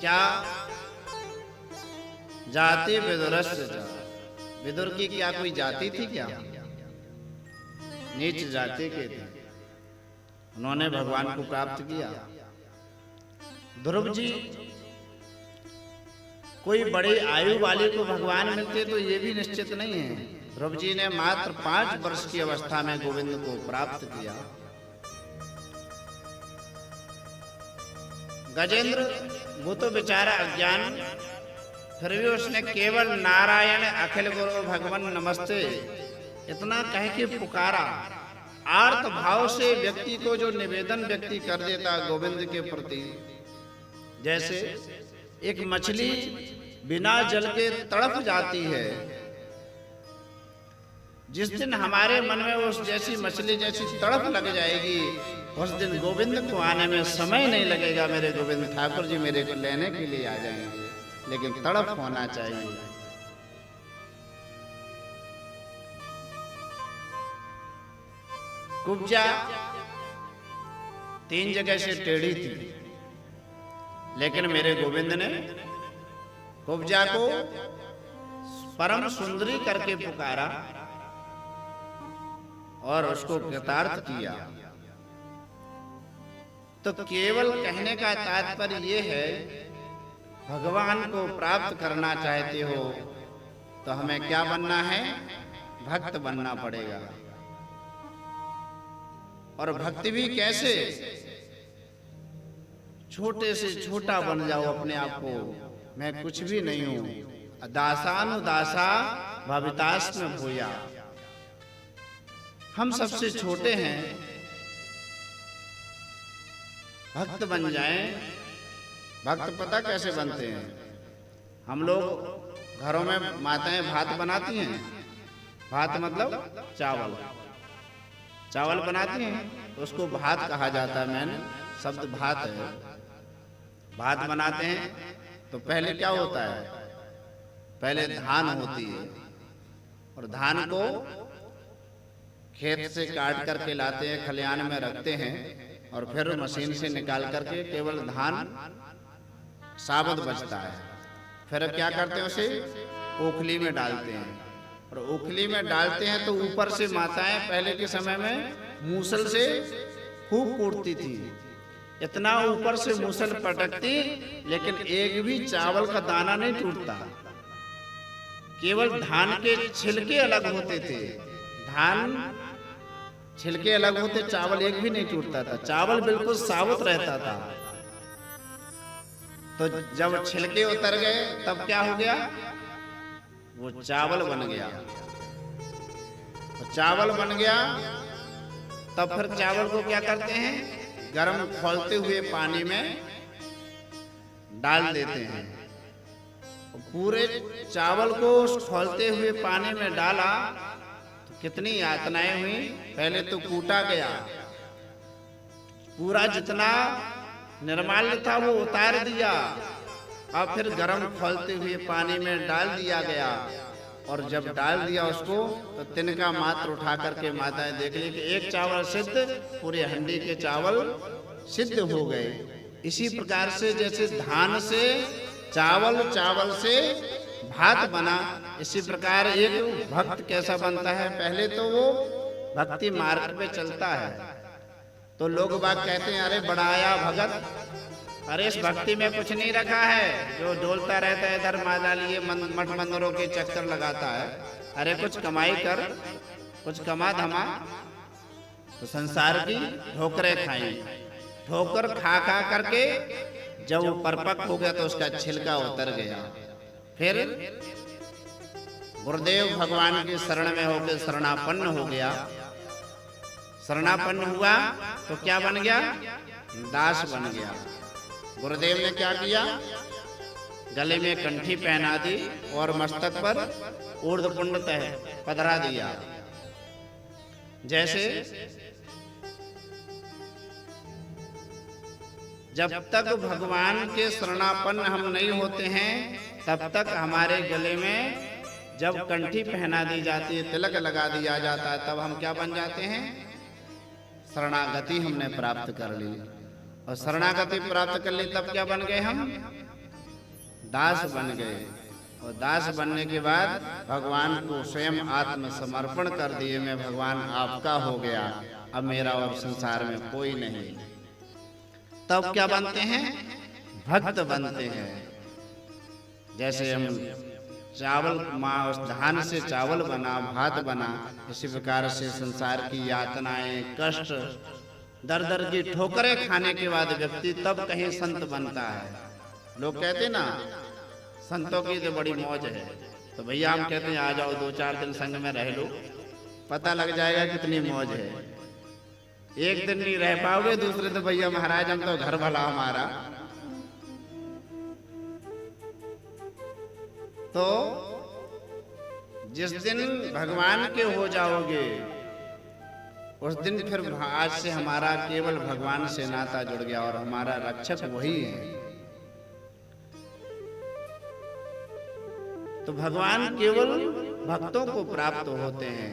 क्या जाति विदुरस्य च, विदुर की क्या कोई जाति थी क्या? नीच जाति के थे, उन्होंने भगवान को प्राप्त किया। ध्रुव जी कोई बड़ी आयु वाले को भगवान मिलते तो ये भी निश्चित नहीं है। ध्रुव जी ने मात्र 5 वर्ष की अवस्था में गोविंद को प्राप्त किया। गजेंद्र वो तो बेचारा अज्ञान, फिर भी उसने केवल नारायण अखिल गुरु भगवान नमस्ते इतना कह के पुकारा। आर्त भाव से व्यक्ति को जो निवेदन व्यक्ति कर देता गोविंद के प्रति, जैसे एक मछली बिना जल के तड़प जाती है, जिस दिन हमारे मन में उस जैसी मछली जैसी तड़प लग जाएगी, उस दिन गोविंद को आने में समय नहीं लगेगा। मेरे गोविंद ठाकुर जी मेरे को लेने के लिए आ जाएंगे, लेकिन तड़प होना चाहिए। कुब्जा 3 जगह से टेढ़ी थी, लेकिन मेरे गोविंद ने कुब्जा को परम सुंदरी करके पुकारा और उसको कृतार्थ किया। तो केवल कहने का तात्पर्य ये है, भगवान को प्राप्त करना चाहते हो तो हमें क्या बनना है? भक्त बनना पड़ेगा। और भक्ति भी कैसे? छोटे से छोटा बन जाओ अपने आप को, मैं कुछ भी नहीं हूं। दासानुदासा भवितास्म भूया, हम सबसे छोटे हैं, भक्त बन जाएं। भक्त पता कैसे बनते हैं? हम लोग घरों में माताएं भात बनाती हैं, भात मतलब चावल, चावल बनाती हैं, उसको भात कहा जाता है। मैंने शब्द भात है। भात बनाते हैं तो पहले क्या होता है? पहले धान होती है, और धान को खेत से काट करके लाते हैं, खलिहान में रखते हैं, और फिर मशीन से निकाल करके केवल धान साबुत बचता है। फिर क्या करते हैं? उसे ओखली में डालते हैं, और ओखली में डालते हैं तो ऊपर से माताएं पहले के समय में मूसल से खूब कूटती थी। इतना ऊपर से मूसल पटकती, लेकिन एक भी चावल का दाना नहीं टूटता। केवल धान के छिलके अलग होते थे, धान छिलके अलग होते, चावल एक भी नहीं टूटता था। चावल बिल्कुल साबुत रहता था। तो जब छिलके उतर गए तब क्या हो गया? वो चावल बन गया। तो चावल बन गया तब फिर चावल को क्या करते हैं? गर्म खौलते हुए पानी में डाल देते हैं। पूरे चावल को उस खौलते हुए पानी में डाला तो कितनी यातनाएं हुई। पहले तो कूटा गया, पूरा जितना निर्माल्य था वो उतार दिया, अब फिर गर्म खौलते हुए पानी में डाल दिया गया। और जब डाल दिया उसको तो तिनका मात्र उठा करके माताएं देख ली कि एक चावल सिद्ध, पूरे हंडी के चावल सिद्ध हो गए। इसी प्रकार से जैसे धान से चावल, चावल से भात बना, इसी प्रकार एक भक्त कैसा बनता है? पहले तो वो भक्ति मार्ग पे चलता है तो लोग बात कहते हैं, अरे बड़ा आया भगत, अरे इस भक्ति में कुछ नहीं रखा है, जो डोलता रहता है इधर माला लिए मठ मंदिरों के चक्कर लगाता है। अरे कुछ कमाई कर, कुछ कमा धमा तो संसार की ठोकरें खाई। ठोकर खा खा करके जब वो परिपक्व हो गया तो उसका छिलका उतर गया। फिर गुरुदेव भगवान की शरण में होकर शरणापन्न हो गया। शरणापन्न हुआ तो क्या बन गया? दास बन गया। गुरुदेव ने क्या किया? गले में कंठी पहना दी और मस्तक पर ऊर्ध्वपुंड पधरा दिया। जैसे जब तक भगवान के शरणापन्न हम नहीं होते हैं तब तक हमारे गले में जब कंठी पहना दी जाती है, तिलक लगा दिया जाता है, तब हम क्या बन जाते हैं? शरणागति हमने प्राप्त कर ली। और शरणागति प्राप्त कर ली तब क्या बन गए हम? दास बन गए और दास बनने के बाद भगवान को स्वयं आत्मसमर्पण कर दिए, मैं भगवान आपका हो गया, अब मेरा और संसार में कोई नहीं। तब क्या बनते हैं? भक्त बनते हैं। जैसे हम चावल उस धान से चावल बना, भात बना, इसी प्रकार से संसार की यातनाएं, कष्ट, दर दर की ठोकरें खाने के बाद व्यक्ति तब कहीं संत बनता है। लोग कहते ना संतों की तो बड़ी मौज है, तो भैया हम कहते हैं आ जाओ 2-4 दिन संग में रह लो, पता लग जाएगा कितनी मौज है। एक दिन नहीं रह पाओगे, दूसरे दिन भैया महाराज हम तो घर भला हमारा। तो जिस दिन भगवान के हो जाओगे उस दिन फिर आज से हमारा केवल भगवान से नाता जुड़ गया और हमारा रक्षक वही है। तो भगवान केवल भक्तों को प्राप्त होते हैं।